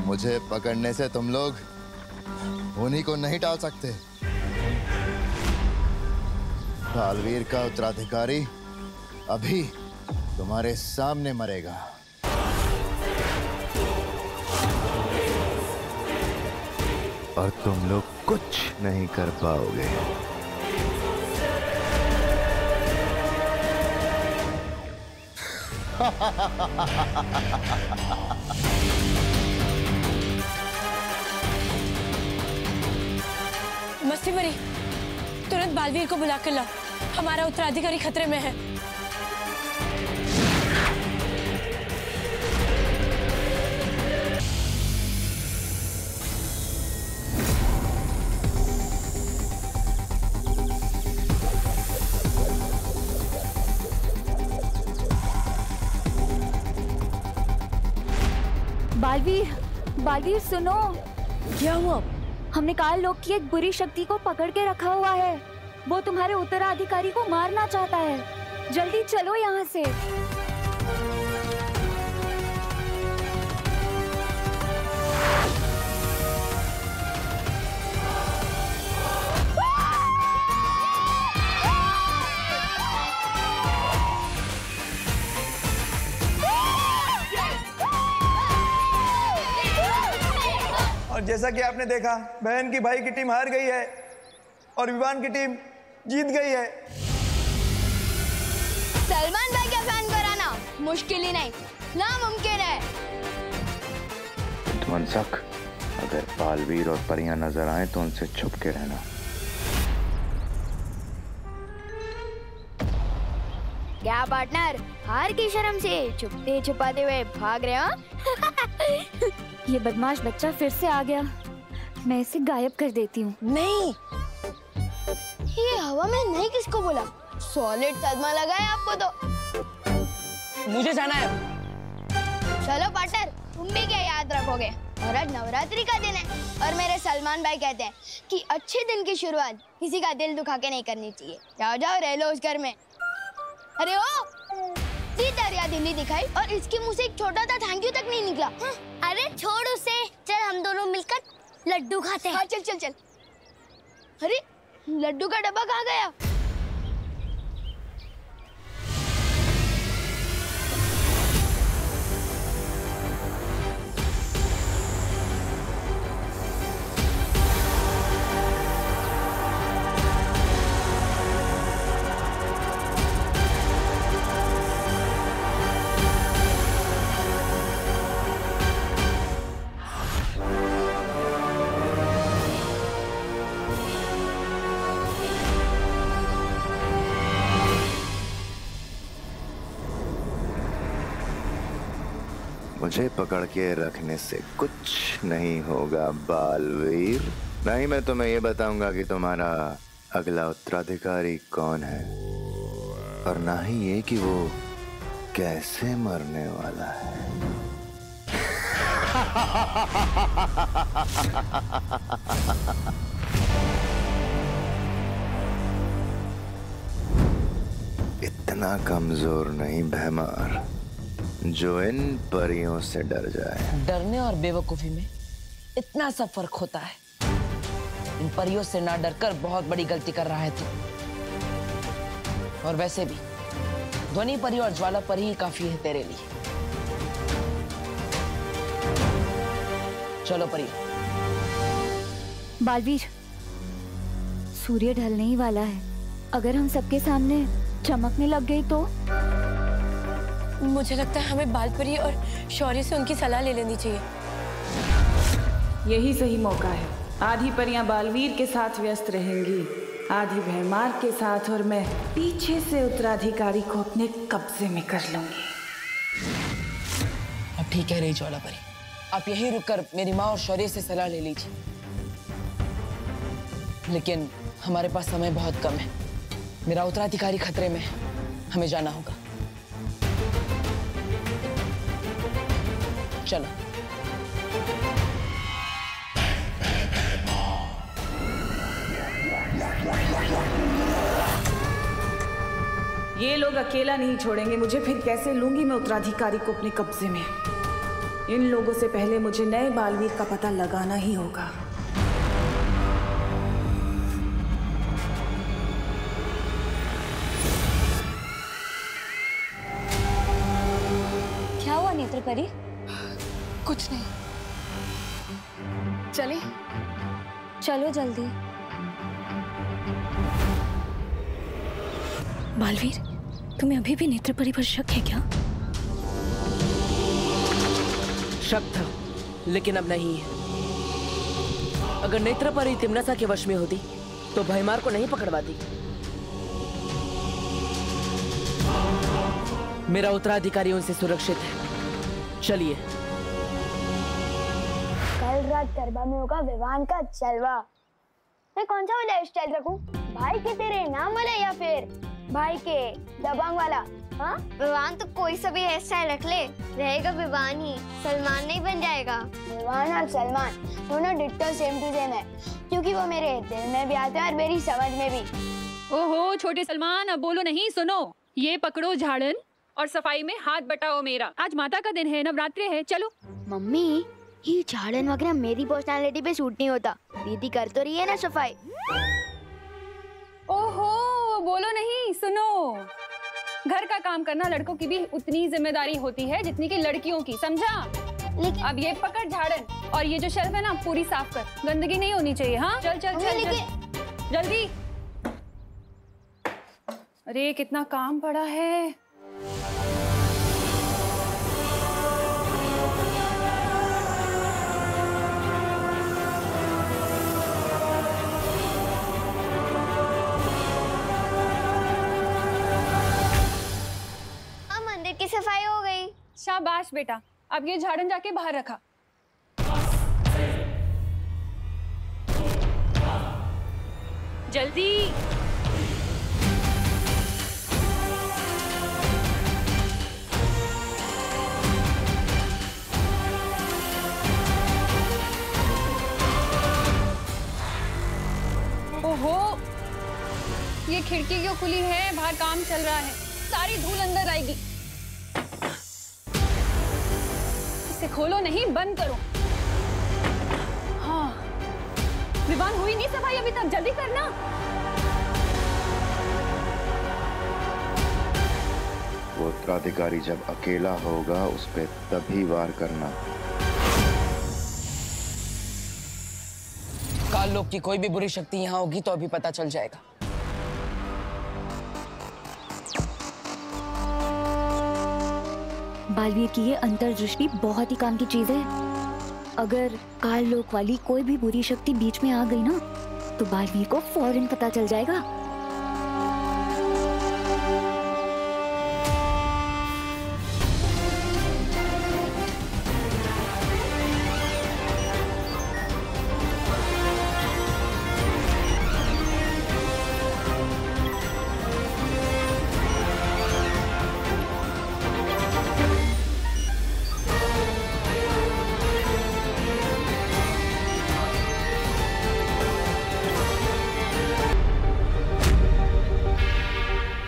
मुझे पकड़ने से तुम लोग उन्हीं को नहीं टाल सकते। बालवीर का उत्तराधिकारी अभी तुम्हारे सामने मरेगा। और तुम लोग कुछ नहीं कर पाओगे। मस्ती मरी, तुरंत बालवीर को बुला कर लाओ, हमारा उत्तराधिकारी खतरे में है। बालवीर, बालवीर सुनो। क्या हुआ? हमने काल लोक की एक बुरी शक्ति को पकड़ के रखा हुआ है। वो तुम्हारे उत्तराधिकारी को मारना चाहता है। जल्दी चलो यहाँ से। और जैसा कि आपने देखा, बहन की भाई की टीम हार गई है और विवान की टीम जीत गई है। सलमान भाई के फैन को हराना मुश्किल ही नहीं, नामुमकिन है। मनसक, अगर बालवीर और परियां नजर आए तो उनसे छुप के रहना। क्या पार्टनर, हार की शर्म से छुपते छुपाते हुए भाग रहे हो? ये बदमाश बच्चा फिर से आ गया। मैं इसे गायब कर देती हूँ। नहीं, ये हवा में नहीं किसको बोला? सॉलिड सदमा लगा है आपको तो। मुझे जाना है। चलो पार्टनर, तुम भी क्या याद रखोगे? और आज नवरात्रि का दिन है और मेरे सलमान भाई कहते हैं कि अच्छे दिन की शुरुआत किसी का दिल दुखा के नहीं करनी चाहिए। जाओ जाओ, रह लो उस घर में। अरे ओ, दरिया दिल्ली दिखाई और इसके मुंह से एक छोटा सा थैंक यू तक नहीं निकला। अरे छोड़ उसे, चल हम दोनों मिलकर लड्डू खाते हैं। हाँ चल चल चल। अरे लड्डू का डब्बा कहाँ गया? मुझे पकड़ के रखने से कुछ नहीं होगा बालवीर। नहीं, मैं तुम्हें ये बताऊंगा कि तुम्हारा अगला उत्तराधिकारी कौन है, और ना ही ये कि वो कैसे मरने वाला है। इतना कमजोर नहीं भैमार जो इन परियों से डर जाए। डरने और बेवकूफी में इतना सा फर्क होता है। इन परियों से ना डरकर बहुत बड़ी गलती कर रहा है तू। और वैसे भी ध्वनि परी और ज्वाला परी ही काफी है तेरे लिए। चलो परी। बालवीर, सूर्य ढलने ही वाला है। अगर हम सबके सामने चमकने लग गई तो? मुझे लगता है हमें बालपरी और शौर्य से उनकी सलाह ले लेनी चाहिए। यही सही मौका है। आधी परियां बालवीर के साथ व्यस्त रहेंगी, आधी भैमार के साथ, और मैं पीछे से उत्तराधिकारी को अपने कब्जे में कर लूंगी। अब ठीक है रही ज्वाला परी, आप यहीं रुककर मेरी माँ और शौर्य से सलाह ले लीजिए। लेकिन हमारे पास समय बहुत कम है। मेरा उत्तराधिकारी खतरे में है, हमें जाना होगा। चलो। ये लोग अकेला नहीं छोड़ेंगे मुझे, फिर कैसे लूंगी मैं उत्तराधिकारी को अपने कब्जे में। इन लोगों से पहले मुझे नए बालवीर का पता लगाना ही होगा। क्या हुआ नेत्र परी? कुछ नहीं, चले? चलो जल्दी। बालवीर, तुम्हें अभी भी नेत्र परी पर शक है क्या? शक था, लेकिन अब नहीं है। अगर नेत्र परी तिमनसा के वश में होती तो भयमार को नहीं पकड़वाती। मेरा उत्तराधिकारी उनसे सुरक्षित है। चलिए। कल रात गरबा में होगा विवान का जलवा। मैं कौन सा वाला स्टाइल रखूं? भाई के तेरे नाम वाला या फिर भाई के दबंग वाला? हाँ, विवान तो कोई सा भी हेयर स्टाइल रख ले, रहेगा विवान ही, सलमान नहीं बन जाएगा। विवान और सलमान दोनों डिट्टो सेम टू सेम है, क्योंकि वो मेरे दिल में भी आते हैं और मेरी समझ में भी। ओहो छोटे सलमान, अब बोलो नहीं, सुनो। ये पकड़ो झाड़न और सफाई में हाथ बटाओ मेरा। आज माता का दिन है, नवरात्रि है, चलो। मम्मी, ये झाड़न वगैरह मेरी पर्सनालिटी पे सूट नहीं होता। दीदी कर तो रही है ना सफाई। ओहो बोलो नहीं, सुनो। घर का काम करना लड़कों की भी उतनी जिम्मेदारी होती है जितनी कि लड़कियों की, समझा? लेकिन अब ये पकड़ झाड़न और ये जो शेल्फ है ना पूरी साफ कर, गंदगी नहीं होनी चाहिए। हाँ चल चल चल, चल जल्दी। अरे कितना काम पड़ा है। मंदिर की सफाई हो गई। शाबाश बेटा, अब ये झाड़न जाके बाहर रखा। जल्दी। ओहो, ये खिड़की क्यों खुली है? बाहर काम चल रहा है, सारी धूल अंदर आएगी। इसे खोलो नहीं, बंद करो। हाँ, विवान हुई नहीं सफाई अभी तक, जल्दी करना। वो उत्तराधिकारी जब अकेला होगा उस पे तभी वार करना। काल लोक की कोई भी बुरी शक्ति यहाँ होगी तो अभी पता चल जाएगा। बालवीर की ये अंतर्दृष्टि बहुत ही काम की चीज है। अगर काल लोक वाली कोई भी बुरी शक्ति बीच में आ गई ना, तो बालवीर को फौरन पता चल जाएगा।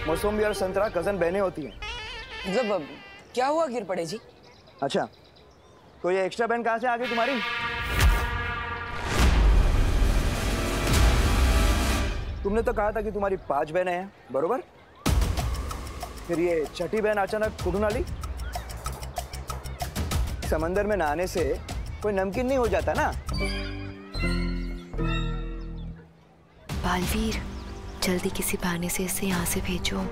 मौसमी और संतरा कजन बहनें होती हैं। मतलब क्या हुआ गिर पड़े जी? अच्छा, तो ये एक्स्ट्रा बहन कहाँ से आ गई तुम्हारी? तुमने तो कहा था कि तुम्हारी 5 बहनें हैं, बरोबर? फिर ये छठी बहन अचानक कुड़ून आली? समंदर में नहाने से कोई नमकीन नहीं हो जाता ना? बालवीर, जल्दी किसी बहाने से इसे यहाँ से भेजो।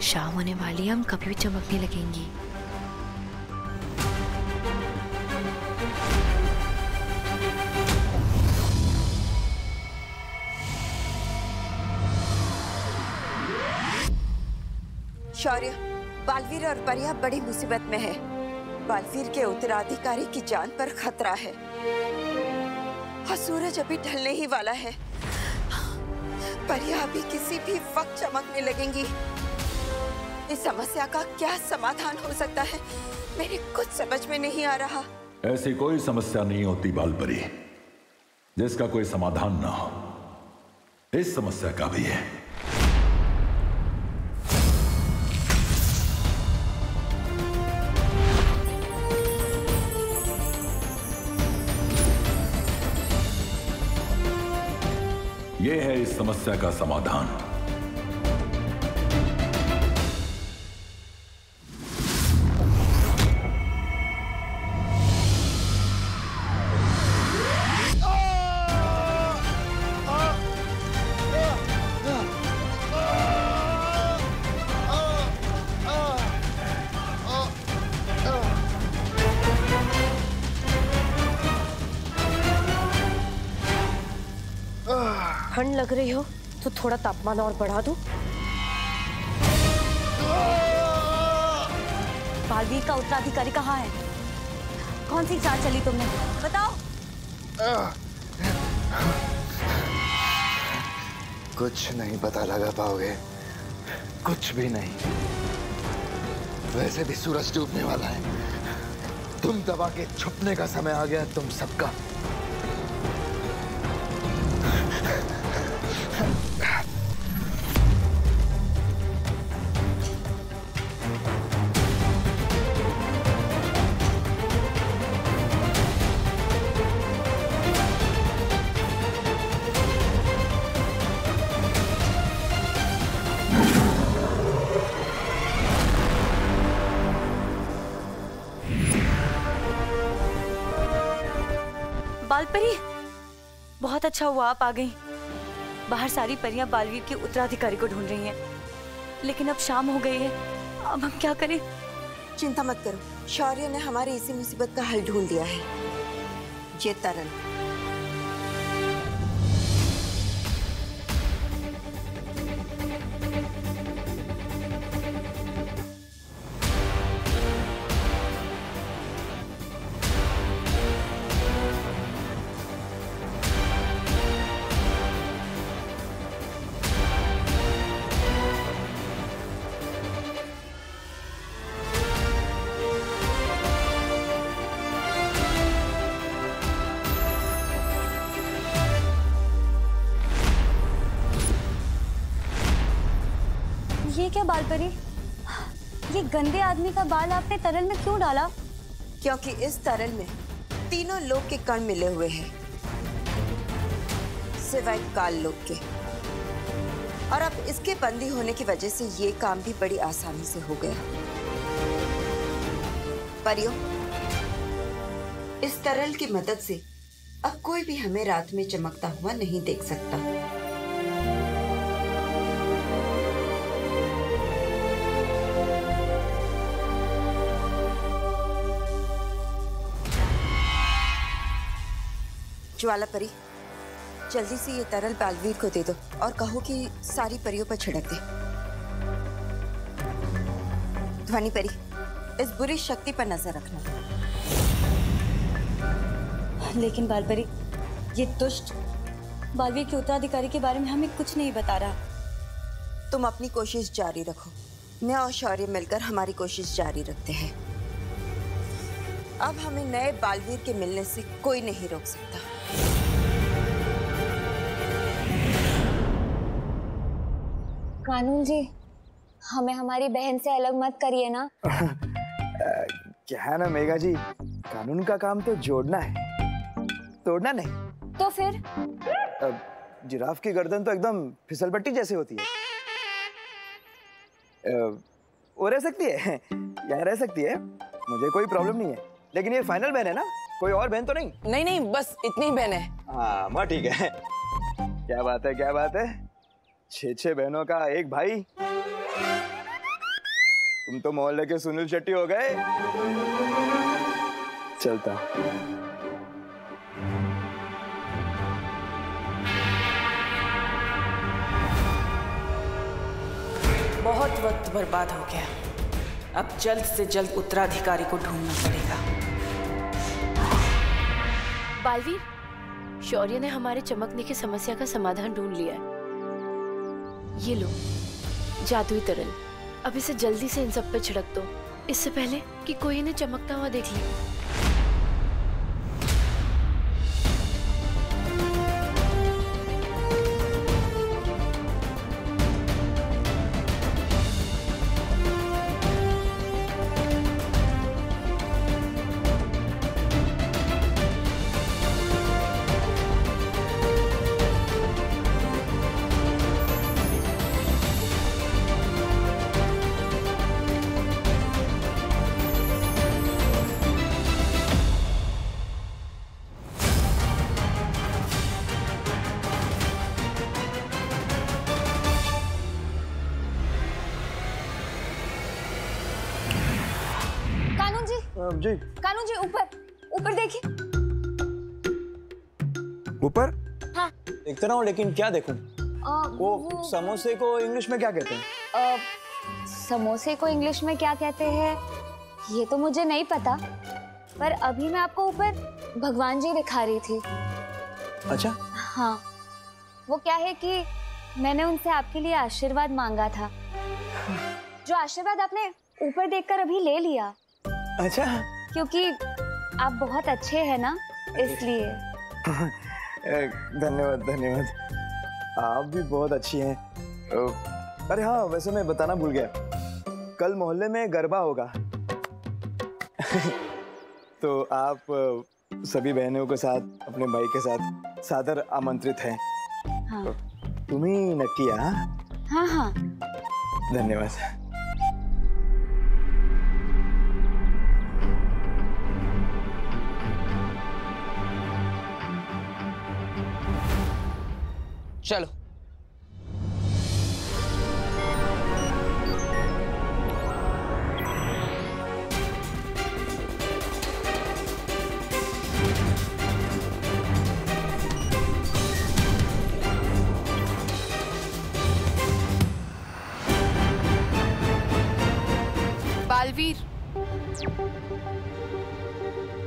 शाम होने वाली है, हम कभी भी चमकने लगेंगी। शौर्य, बालवीर और परिया बड़ी मुसीबत में है। बालवीर के उत्तराधिकारी की जान पर खतरा है और सूरज अभी ढलने ही वाला है। परिया अभी किसी भी वक्त चमकने लगेंगी। इस समस्या का क्या समाधान हो सकता है, मेरे कुछ समझ में नहीं आ रहा। ऐसी कोई समस्या नहीं होती बालपरी जिसका कोई समाधान ना हो। इस समस्या का भी है। ये है इस समस्या का समाधान। ठंड लग रही हो तो थोड़ा तापमान और बढ़ा दूं? बालवीर का उत्तराधिकारी कहाँ है? कौन सी चाल चली तुमने? बताओ। कुछ नहीं पता लगा पाओगे, कुछ भी नहीं। वैसे भी सूरज डूबने वाला है। तुम दबा के छुपने का समय आ गया तुम सबका। बालपरी, बहुत अच्छा हुआ आप आ गई। बाहर सारी परियां बालवीर के उत्तराधिकारी को ढूंढ रही हैं, लेकिन अब शाम हो गई है। अब हम क्या करें? चिंता मत करो, शौर्य ने हमारी इसी मुसीबत का हल ढूंढ लिया है। ये तरल। ये क्या बालपरी? ये गंदे आदमी का बाल आपने तरल में क्यों डाला? क्योंकि इस तरल में तीनों लोग के कण मिले हुए हैं, सिवाय काल लोग के। और अब इसके बंदी होने की वजह से ये काम भी बड़ी आसानी से हो गया। परियों, इस तरल की मदद से अब कोई भी हमें रात में चमकता हुआ नहीं देख सकता। ज्वाला परी, जल्दी से ये तरल बालवीर को दे दो और कहो कि सारी परियों पर छिड़क दे। ध्वनि परी, इस बुरी शक्ति पर नजर रखना। लेकिन बालपरी, ये दुष्ट बालवीर के उत्तराधिकारी के बारे में हमें कुछ नहीं बता रहा। तुम अपनी कोशिश जारी रखो, मैं और शौर्य मिलकर हमारी कोशिश जारी रखते हैं। अब हमें नए बालवीर के मिलने से कोई नहीं रोक सकता। कानून जी, हमें हमारी बहन से अलग मत करिए ना। क्या है ना मेघा जी, कानून का काम तो जोड़ना है, तोड़ना नहीं। तो फिर जिराफ की गर्दन तो एकदम फिसलपट्टी जैसी होती है। वो रह सकती है या रह सकती है, मुझे कोई प्रॉब्लम नहीं है। लेकिन ये फाइनल बहन है ना, कोई और बहन तो नहीं? नहीं नहीं, बस इतनी बहन है। हाँ माँ, ठीक है। क्या बात है, क्या बात है। 6 बहनों का एक भाई। तुम तो मोहल्ले के सुनील शेट्टी हो गए। चलता। बहुत वक्त बर्बाद हो गया। अब जल्द से जल्द उत्तराधिकारी को ढूंढना पड़ेगा। बालवीर, शौर्य ने हमारे चमकने की समस्या का समाधान ढूंढ लिया है। ये लो जादुई तरल, अब इसे जल्दी से इन सब पे छिड़क दो, इससे पहले कि कोई इन्हें चमकता हुआ देख ले। जी। कानू जी ऊपर ऊपर देखिए। ऊपर? हाँ। देखता रहा हूँ लेकिन क्या देखूं? वो समोसे को इंग्लिश में क्या कहते हैं? समोसे को इंग्लिश में क्या कहते हैं ये तो मुझे नहीं पता, पर अभी मैं आपको ऊपर भगवान जी दिखा रही थी। अच्छा। हाँ, वो क्या है कि मैंने उनसे आपके लिए आशीर्वाद मांगा था, जो आशीर्वाद आपने ऊपर देखकर अभी ले लिया। अच्छा। क्योंकि आप बहुत अच्छे हैं ना, इसलिए। धन्यवाद धन्यवाद, आप भी बहुत अच्छी हैं। अरे हाँ, वैसे मैं बताना भूल गया, कल मोहल्ले में गरबा होगा। तो आप सभी बहनों के साथ, अपने भाई के साथ सादर आमंत्रित हैं। हाँ। तुम ही नक्की? हाँ हाँ। धन्यवाद। चलो। बालवीर,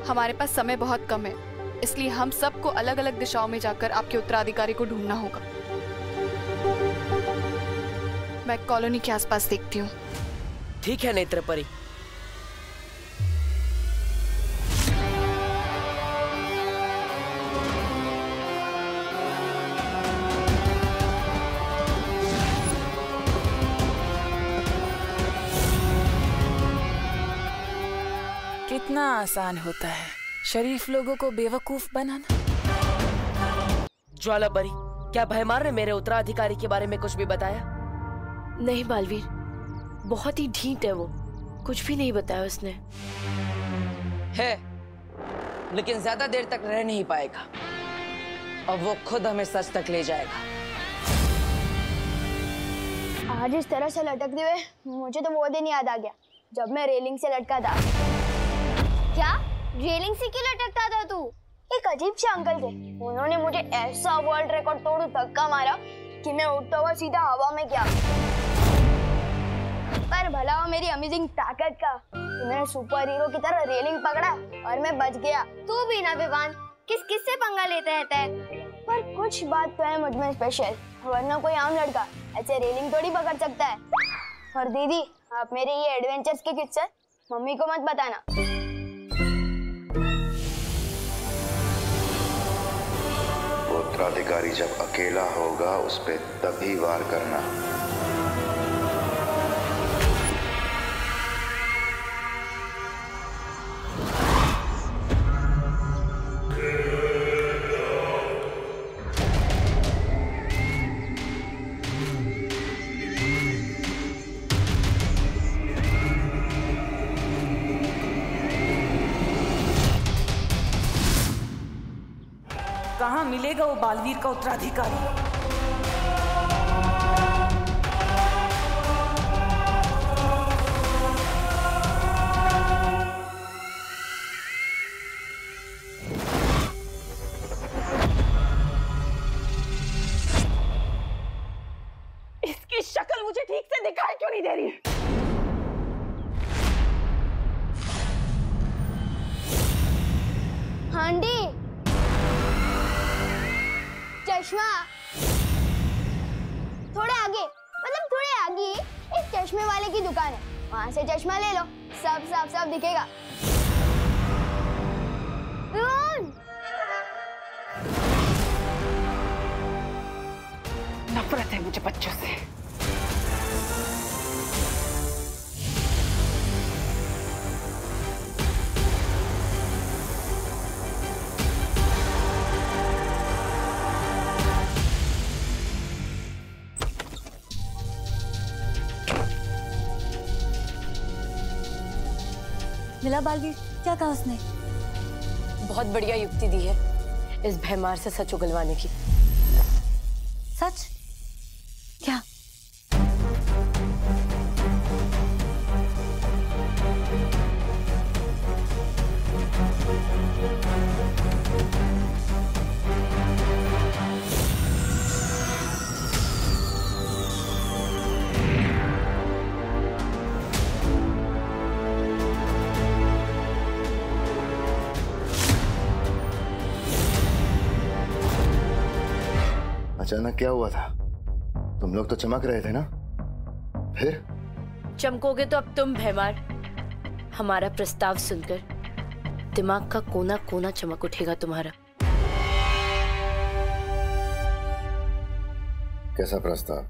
हमारे पास समय बहुत कम है, इसलिए हम सबको अलग अलग दिशाओं में जाकर आपके उत्तराधिकारी को ढूंढना होगा। मैं कॉलोनी के आसपास देखती हूँ। ठीक है नेत्रपरी। कितना आसान होता है शरीफ लोगों को बेवकूफ बनाना। ज्वालापरी, क्या भयमार ने मेरे उत्तराधिकारी के बारे में कुछ भी बताया? नहीं बालवीर, बहुत ही ढीठ है वो, कुछ भी नहीं बताया उसने। है, लेकिन ज्यादा देर तक रह नहीं पाएगा और वो खुद हमें सच तक ले जाएगा। आज इस तरह से लटकते हुए मुझे तो वो दिन याद आ गया जब मैं रेलिंग से लटका था। क्या? रेलिंग से क्यों लटकता था तू? एक अजीब से अंकल थे, उन्होंने मुझे ऐसा वर्ल्ड रिकॉर्ड तोड़ धक्का मारा कि मैं उठता हुआ सीधा हवा में गया। पर भला हो मेरी अमेजिंग ताकत का, तो मैंने सुपर हीरो की तरह रेलिंग पकड़ा और मैं बच गया। तू भी ना विवान, किस से पंगा लेते रहता है? पर कुछ बात तो है मुझ में स्पेशल, वरना कोई आम लड़का ऐसे रेलिंग थोड़ी पकड़ सकता है। और दीदी, आप मेरे ये एडवेंचर्स के किस्से मम्मी को मत बताना। उत्तराधिकारी जब अकेला होगा उस पे तभी वार करना। कहाँ मिलेगा वो बालवीर का उत्तराधिकारी? इसकी शक्ल मुझे ठीक से दिखाई क्यों नहीं दे रही? हांडी, चश्मा थोड़े आगे, मतलब थोड़े आगे एक चश्मे वाले की दुकान है, वहां से चश्मा ले लो, सब साफ साफ दिखेगा। नफरत है मुझे बच्चों से। मिला बालवीर? क्या कहा उसने? बहुत बढ़िया युक्ति दी है इस भयमार से सच उगलवाने की। सच? क्या? अचानक क्या हुआ था? तुम लोग तो चमक रहे थे ना, फिर? चमकोगे तो अब तुम भैमार। हमारा प्रस्ताव सुनकर दिमाग का कोना कोना चमक उठेगा तुम्हारा। कैसा प्रस्ताव?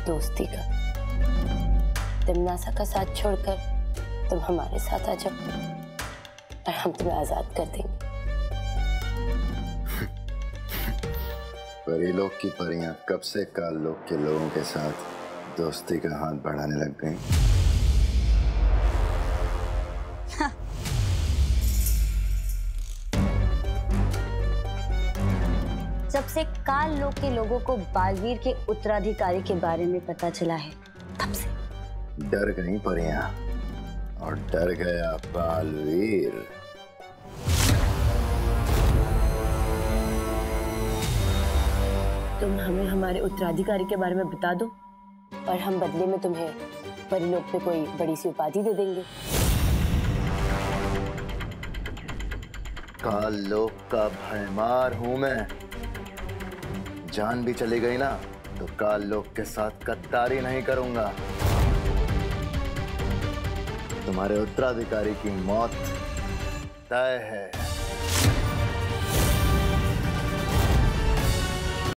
दोस्ती का। तिमनासा का साथ छोड़कर तुम हमारे साथ आ जाओ और हम तुम्हें आजाद कर देंगे। परीलोक की परियां कब से काल लोक के लोगों के साथ दोस्ती का हाथ बढ़ाने लग गईं? जब से काल लोक के लोगों को बालवीर के उत्तराधिकारी के बारे में पता चला है, तब से डर गई परियां और डर गया बालवीर। तुम हमें हमारे उत्तराधिकारी के बारे में बता दो और हम बदले में तुम्हें परिलोक पे कोई बड़ी सी उपाधि दे देंगे। काल लोक का भयमार हूं मैं। जान भी चली गई ना तो काल लोक के साथ गद्दारी नहीं करूंगा। तुम्हारे उत्तराधिकारी की मौत तय है।